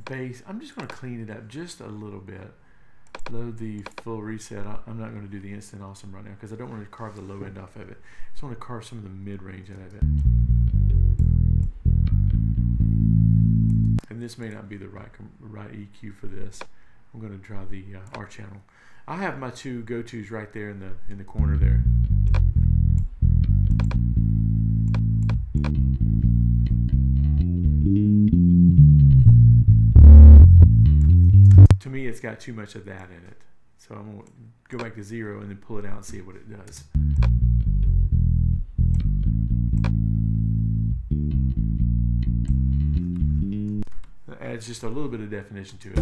bass. I'm just going to clean it up just a little bit. Load the full reset. I'm not going to do the instant awesome right now because I don't want to carve the low end off of it. I just want to carve some of the mid-range out of it. And this may not be the right EQ for this. I'm going to try the R channel. I have my two go-tos right there in the corner there. To me, it's got too much of that in it. So I'm going to go back to 0 and then pull it out and see what it does. That adds just a little bit of definition to it.